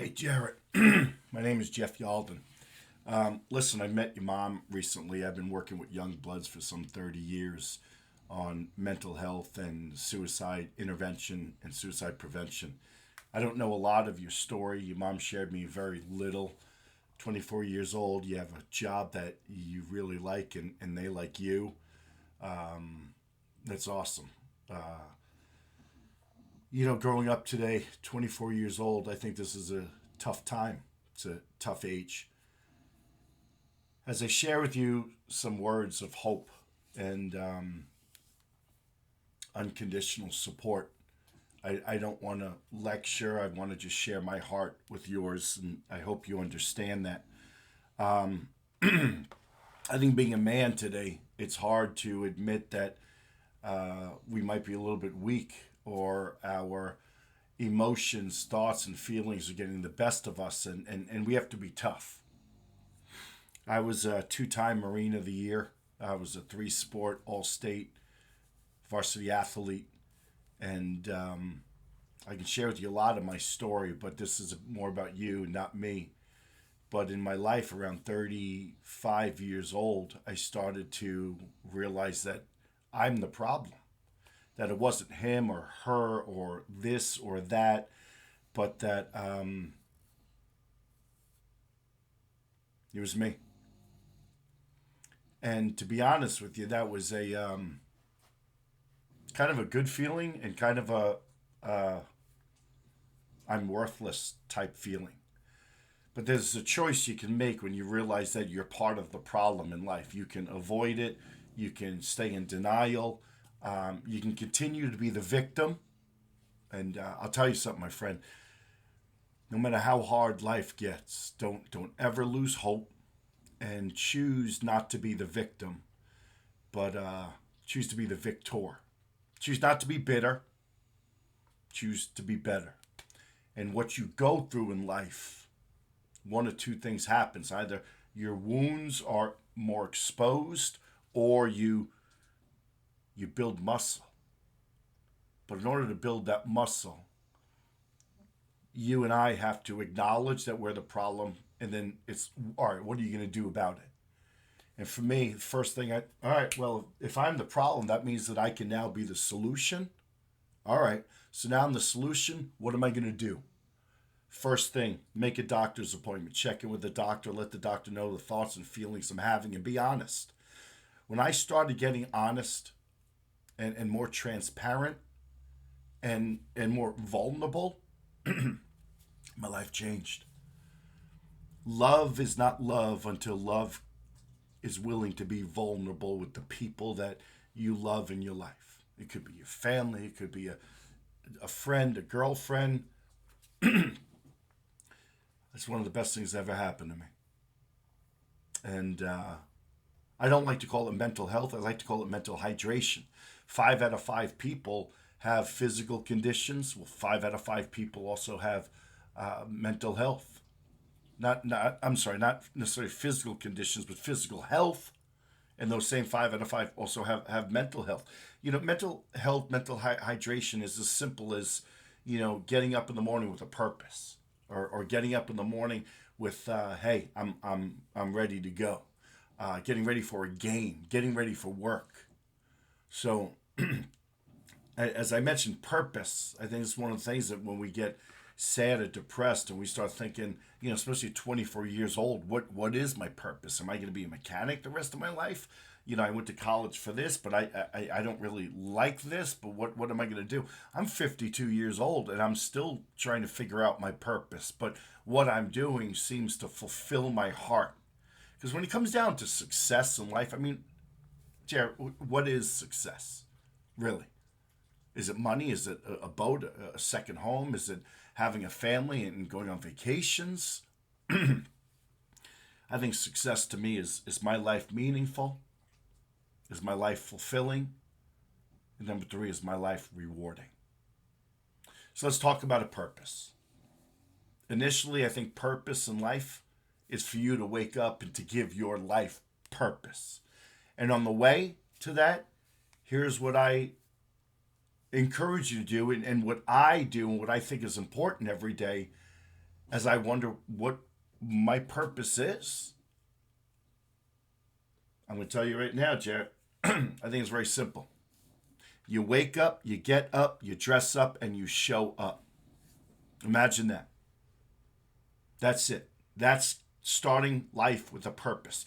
Hey, Jarrett. My name is Jeff Yalden. Listen, I met your mom recently. I've been working with young bloods for some 30 years on mental health and suicide intervention and suicide prevention. I don't know a lot of your story. Your mom shared me very little. 24 years old, you have a job that you really like and they like you. That's awesome. Growing up today, 24 years old, I think this is a tough time. It's a tough age. As I share with you some words of hope and unconditional support, I don't want to lecture. I want to just share my heart with yours, and I hope you understand that. Um, I think being a man today, it's hard to admit that we might be a little bit weak or our emotions, thoughts, and feelings are getting the best of us, and we have to be tough. I was a two-time Marine of the Year. I was a three-sport All-State varsity athlete, and I can share with you a lot of my story, but this is more about you, not me. But in my life, around 35 years old, I started to realize that I'm the problem. That it wasn't him or her or this or that, but that it was me. And to be honest with you, that was a kind of a good feeling and kind of a uh, I'm worthless type feeling. But there's a choice you can make when you realize that you're part of the problem in life. You can avoid it, you can stay in denial, you can continue to be the victim. And I'll tell you something, my friend. No matter how hard life gets, don't ever lose hope and choose not to be the victim, but choose to be the victor. Choose not to be bitter. Choose to be better. And what you go through in life, one of two things happens: either your wounds are more exposed, or you build muscle. But in order to build that muscle, you and I have to acknowledge that we're the problem, and then it's all right. What are you going to do about it? And for me, the first thing all right, well, if I'm the problem, that means that I can now be the solution. All right, so now I'm the solution. What am I going to do? First thing, make a doctor's appointment. Check in with the doctor. Let the doctor know the thoughts and feelings I'm having, and be honest. When I started getting honest and more transparent and more vulnerable, my life changed. Love is not love until love is willing to be vulnerable with the people that you love in your life. It could be your family, it could be a friend, a girlfriend. That's one of the best things that ever happened to me. And I don't like to call it mental health, I like to call it mental hydration. 5 out of 5 people have physical conditions. Well, 5 out of 5 people also have mental health. I'm sorry, not necessarily physical conditions, but physical health. And those same 5 out of 5 also have mental health. Mental health, hydration is as simple as, getting up in the morning with a purpose, or getting up in the morning with, hey, I'm ready to go. Getting ready for a game, getting ready for work. So, as I mentioned, purpose, I think it's one of the things that when we get sad or depressed and we start thinking, especially 24 years old, what is my purpose? Am I going to be a mechanic the rest of my life? I went to college for this, but I don't really like this, but what am I going to do? I'm 52 years old and I'm still trying to figure out my purpose, but what I'm doing seems to fulfill my heart. Because when it comes down to success in life, I mean, Jared, what is success? Really? Is it money? Is it a boat, a second home? Is it having a family and going on vacations? I think success to me is my life meaningful? Is my life fulfilling? And number 3, is my life rewarding? So let's talk about a purpose. Initially, I think purpose in life is for you to wake up and to give your life purpose. And on the way to that, here's what I encourage you to do, and what I do and what I think is important every day as I wonder what my purpose is. I'm going to tell you right now, Jarrett. I think it's very simple. You wake up, you get up, you dress up, and you show up. Imagine that. That's it. That's starting life with a purpose.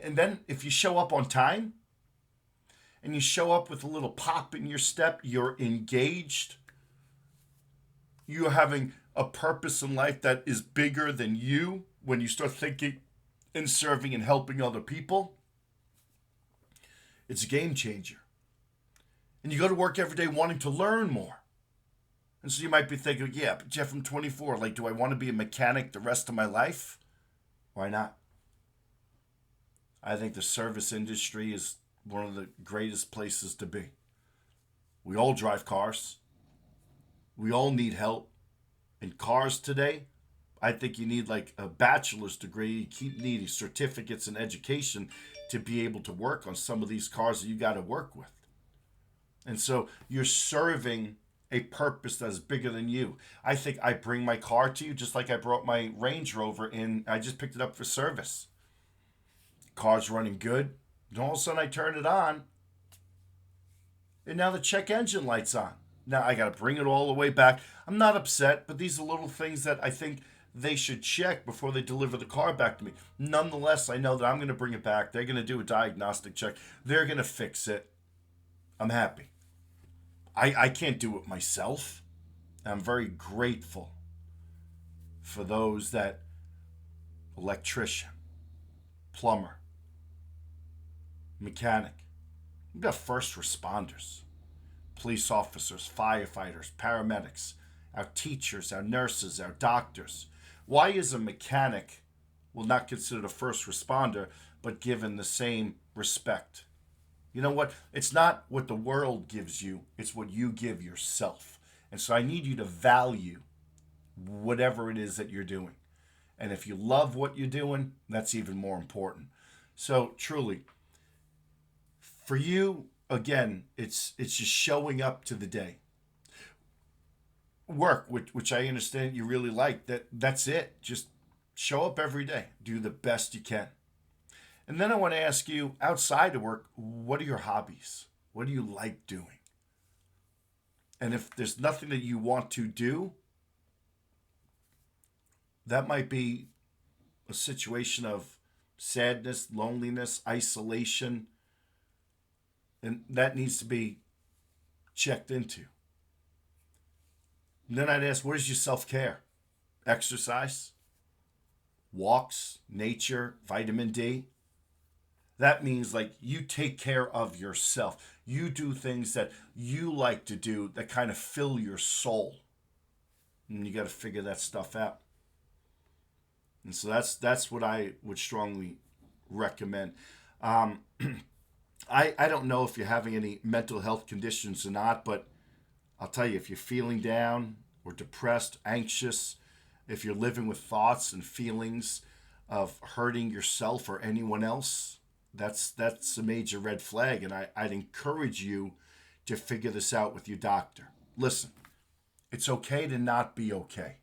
And then if you show up on time and you show up with a little pop in your step, you're engaged, you're having a purpose in life that is bigger than you when you start thinking and serving and helping other people, it's a game changer. And you go to work every day wanting to learn more. And so you might be thinking, yeah, but Jeff, I'm 24. Like, do I want to be a mechanic the rest of my life? Why not? I think the service industry is one of the greatest places to be. We all drive cars. We all need help. In cars today, I think you need like a bachelor's degree. You keep needing certificates and education to be able to work on some of these cars that you got to work with. And so you're serving a purpose that is bigger than you. I think I bring my car to you just like I brought my Range Rover in. I just picked it up for service. Car's running good. And all of a sudden I turn it on. And now the check engine light's on. Now I got to bring it all the way back. I'm not upset, but these are little things that I think they should check before they deliver the car back to me. Nonetheless, I know that I'm going to bring it back. They're going to do a diagnostic check. They're going to fix it. I'm happy. I can't do it myself. I'm very grateful for those that electrician, plumber, mechanic. We've got first responders, police officers, firefighters, paramedics, our teachers, our nurses, our doctors. Why is a mechanic will not considered a first responder but given the same respect? You know what? It's not what the world gives you, it's what you give yourself. And so I need you to value whatever it is that you're doing. And if you love what you're doing, that's even more important. So truly, for you, again, it's just showing up to the day. Work, which I understand you really like, that's it. Just show up every day. Do the best you can. And then I want to ask you, outside of work, what are your hobbies? What do you like doing? And if there's nothing that you want to do, that might be a situation of sadness, loneliness, isolation, and that needs to be checked into. And then I'd ask, what is your self-care? Exercise, walks, nature, vitamin D. That means like you take care of yourself. You do things that you like to do that kind of fill your soul. And you got to figure that stuff out. And so that's what I would strongly recommend. I don't know if you're having any mental health conditions or not, but I'll tell you, if you're feeling down or depressed, anxious, if you're living with thoughts and feelings of hurting yourself or anyone else, that's a major red flag. And I'd encourage you to figure this out with your doctor. Listen, it's okay to not be okay.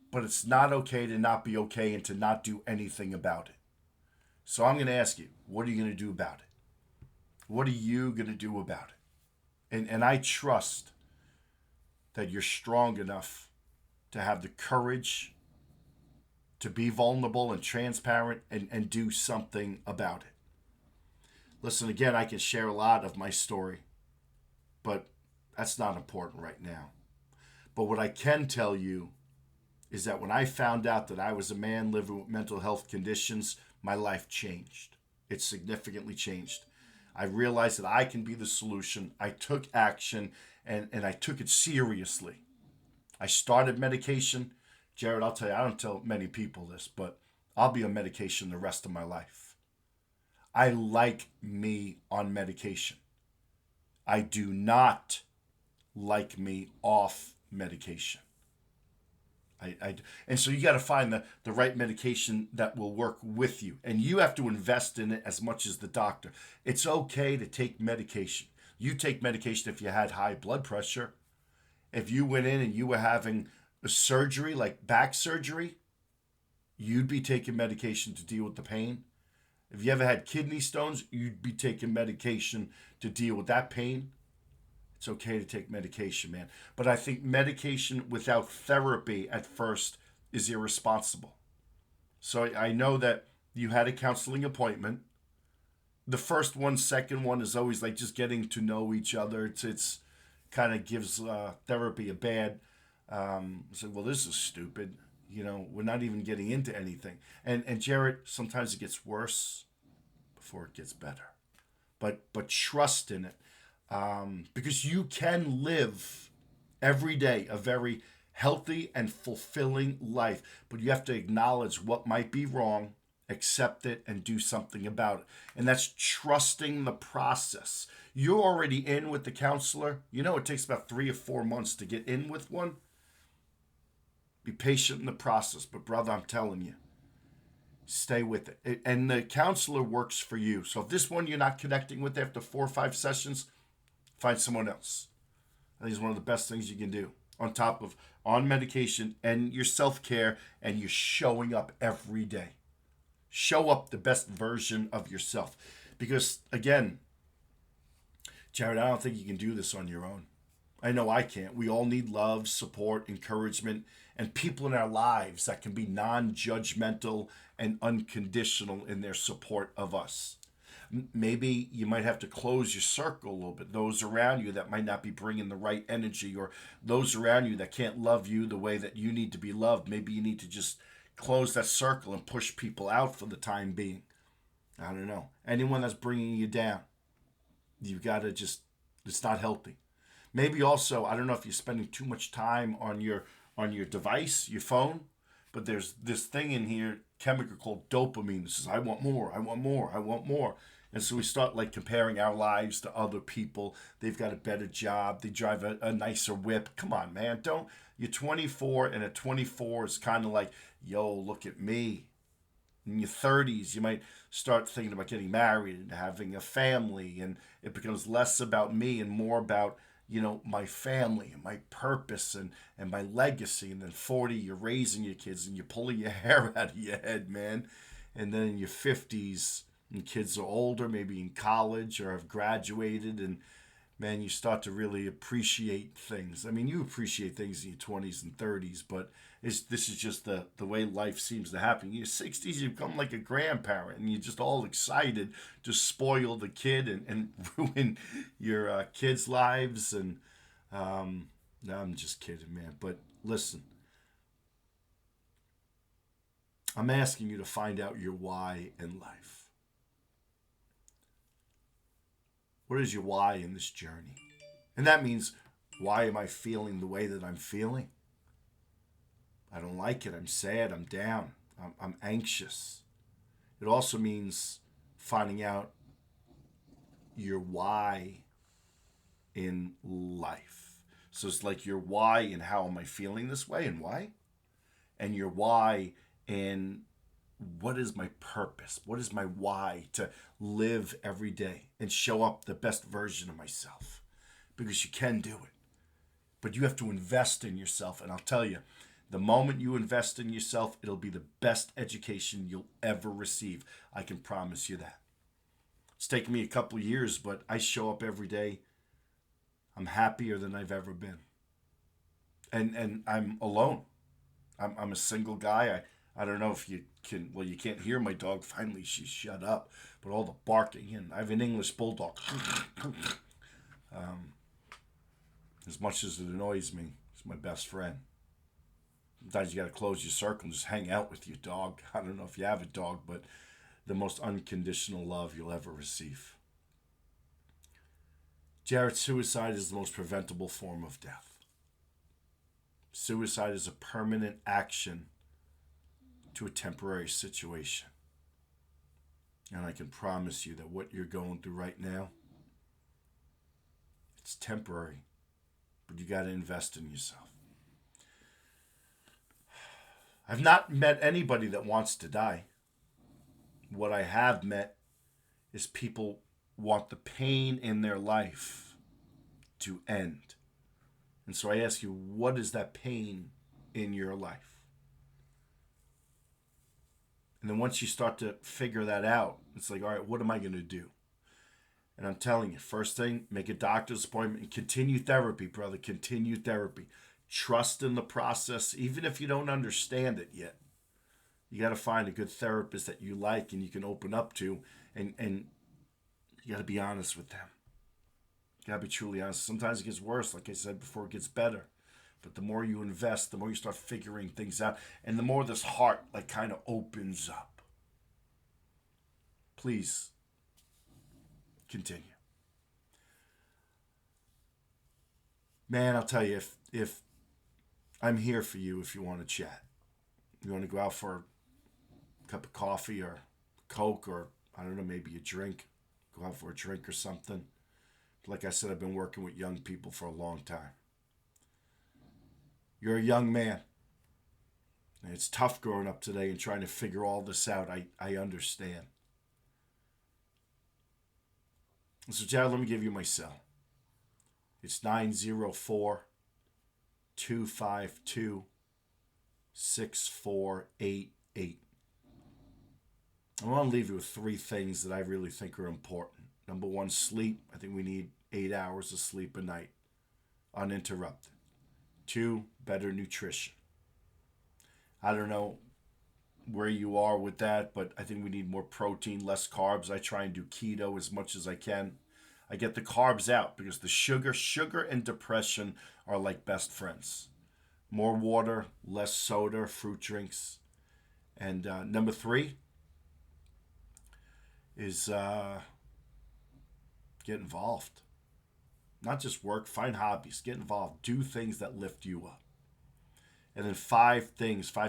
But it's not okay to not be okay and to not do anything about it. So I'm going to ask you, what are you going to do about it? What are you going to do about it? And I trust that you're strong enough to have the courage to be vulnerable and transparent and do something about it. Listen, again, I can share a lot of my story, but that's not important right now. But what I can tell you is that when I found out that I was a man living with mental health conditions, my life changed. It significantly changed. I realized that I can be the solution. I took action and I took it seriously. I started medication. Jarrett, I'll tell you, I don't tell many people this, but I'll be on medication the rest of my life. I like me on medication. I do not like me off medication. And so you got to find the right medication that will work with you. And you have to invest in it as much as the doctor. It's okay to take medication. You take medication if you had high blood pressure. If you went in and you were having a surgery like back surgery, you'd be taking medication to deal with the pain. If you ever had kidney stones, you'd be taking medication to deal with that pain. It's okay to take medication, man. But I think medication without therapy at first is irresponsible. So I know that you had a counseling appointment. The first one, second one is always like just getting to know each other. It's kind of gives therapy a bad. Say, well, this is stupid. We're not even getting into anything. And Jarrett, sometimes it gets worse before it gets better. But trust in it, because you can live every day a very healthy and fulfilling life. But you have to acknowledge what might be wrong, accept it, and do something about it. And that's trusting the process. You're already in with the counselor. It takes about 3 or 4 months to get in with one. Be patient in the process. But brother, I'm telling you, stay with it. And the counselor works for you. So if this one you're not connecting with after 4 or 5 sessions, find someone else. I think it's one of the best things you can do. On top of on medication and your self-care, and you're showing up every day. Show up the best version of yourself. Because again, Jarrett, I don't think you can do this on your own. I know I can't. We all need love, support, encouragement, and people in our lives that can be non-judgmental and unconditional in their support of us. Maybe you might have to close your circle a little bit. Those around you that might not be bringing the right energy, or those around you that can't love you the way that you need to be loved. Maybe you need to just close that circle and push people out for the time being. I don't know. Anyone that's bringing you down, you've got to it's not healthy. Maybe also, I don't know if you're spending too much time on your device, your phone, but there's this thing in here, chemical called dopamine. That says, I want more, I want more, I want more. And so we start like comparing our lives to other people. They've got a better job. They drive a nicer whip. Come on, man. You're 24, and at 24, it's kind of like, yo, look at me. In your 30s, you might start thinking about getting married and having a family, and it becomes less about me and more about, my family and my purpose and my legacy. And then 40, you're raising your kids and you're pulling your hair out of your head, man. And then in your 50s, and kids are older, maybe in college or have graduated, and man, you start to really appreciate things. I mean, you appreciate things in your 20s and 30s, but this is just the way life seems to happen. In your 60s, you become like a grandparent, and you're just all excited to spoil the kid and ruin your kids' lives. And no, I'm just kidding, man. But listen, I'm asking you to find out your why in life. What is your why in this journey? And that means, why am I feeling the way that I'm feeling? I don't like it. I'm sad. I'm down. I'm anxious. It also means finding out your why in life. So it's like your why in how am I feeling this way and why? And your why in what is my purpose? What is my why to live every day and show up the best version of myself? Because you can do it. But you have to invest in yourself. And I'll tell you, the moment you invest in yourself, it'll be the best education you'll ever receive. I can promise you that. It's taken me a couple of years, but I show up every day. I'm happier than I've ever been. And I'm alone. I'm a single guy. I don't know if you can, well, you can't hear my dog. Finally, she's shut up. But all the barking, and I have an English bulldog. As much as it annoys me, it's my best friend. Sometimes you got to close your circle and just hang out with your dog. I don't know if you have a dog, but the most unconditional love you'll ever receive. Jarrett, suicide is the most preventable form of death. Suicide is a permanent action to a temporary situation. And I can promise you that what you're going through right now, it's temporary, but you got to invest in yourself. I've not met anybody that wants to die. What I have met is people want the pain in their life to end. And so I ask you, what is that pain in your life. And then once you start to figure that out, it's like, all right, what am I going to do? And I'm telling you, first thing, make a doctor's appointment and continue therapy, brother. Continue therapy. Trust in the process, even if you don't understand it yet. You got to find a good therapist that you like and you can open up to, and you got to be honest with them. You got to be truly honest. Sometimes it gets worse, like I said before, it gets better. But the more you invest, the more you start figuring things out, and the more this heart like kind of opens up. Please continue. Man, I'll tell you, if I'm here for you if you want to chat. You want to go out for a cup of coffee or Coke or, I don't know, maybe a drink. Go out for a drink or something. Like I said, I've been working with young people for a long time. You're a young man. And it's tough growing up today and trying to figure all this out. I understand. So, Jarrett, let me give you my cell. It's 904-252-6488. I want to leave you with 3 things that I really think are important. Number 1, sleep. I think we need 8 hours of sleep a night, uninterrupted. 2, better nutrition. I don't know where you are with that, but I think we need more protein, less carbs. I try and do keto as much as I can. I get the carbs out because the sugar and depression are like best friends. More water, less soda, fruit drinks. And number 3 is get involved. Not just work, find hobbies, get involved, do things that lift you up. And then 5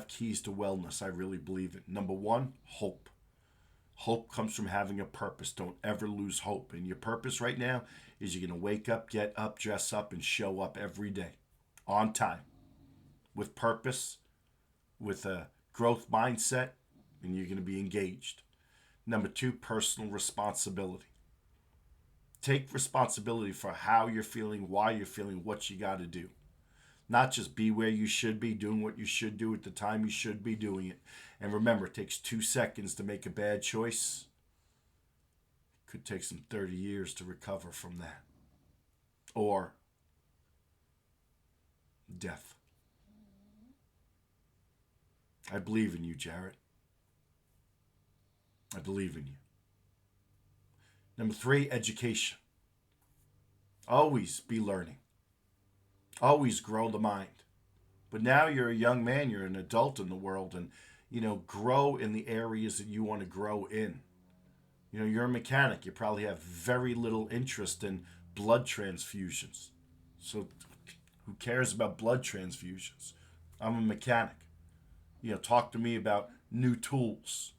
keys to wellness I really believe in. Number 1, hope. Hope comes from having a purpose. Don't ever lose hope. And your purpose right now is you're going to wake up, get up, dress up, and show up every day on time with purpose, with a growth mindset, and you're going to be engaged. Number 2, personal responsibility. Take responsibility for how you're feeling, why you're feeling, what you got to do. Not just be where you should be, doing what you should do at the time you should be doing it. And remember, it takes 2 seconds to make a bad choice. It could take some 30 years to recover from that. Or death. I believe in you, Jarrett. I believe in you. Number 3, education. Always be learning. Always grow the mind. But now you're a young man, you're an adult in the world, and, grow in the areas that you want to grow in. You're a mechanic. You probably have very little interest in blood transfusions. So who cares about blood transfusions? I'm a mechanic. Talk to me about new tools.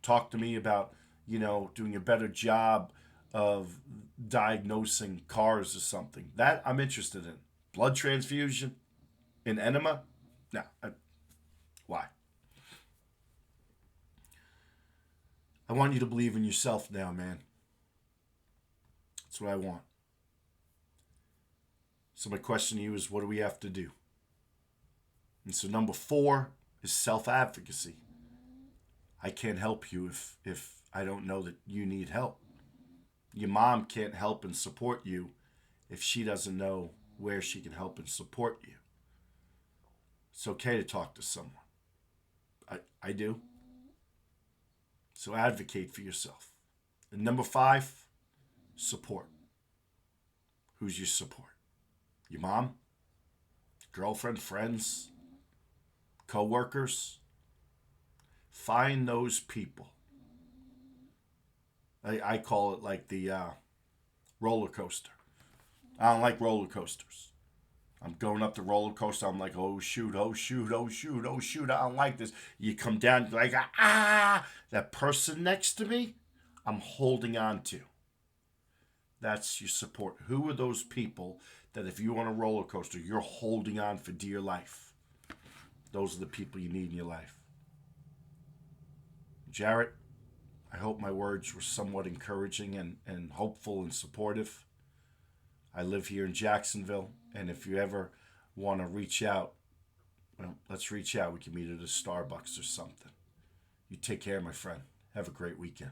Talk to me about, doing a better job of diagnosing cars or something. That I'm interested in. Blood transfusion? An enema? No. Why? I want you to believe in yourself now, man. That's what I want. So my question to you is, what do we have to do? And so number 4 is self-advocacy. I can't help you if I don't know that you need help. Your mom can't help and support you if she doesn't know where she can help and support you. It's okay to talk to someone. I do. So advocate for yourself. And number 5, support. Who's your support? Your mom? Girlfriend? Friends? Co-workers? Find those people. I call it like the roller coaster. I don't like roller coasters. I'm going up the roller coaster. I'm like, oh, shoot, oh, shoot, oh, shoot, oh, shoot. I don't like this. You come down, like, that person next to me, I'm holding on to. That's your support. Who are those people that if you're on a roller coaster, you're holding on for dear life? Those are the people you need in your life. Jarrett, I hope my words were somewhat encouraging and hopeful and supportive. I live here in Jacksonville, and if you ever want to reach out, well, Let's reach out. We can meet at a Starbucks or something. You take care, my friend. Have a great weekend.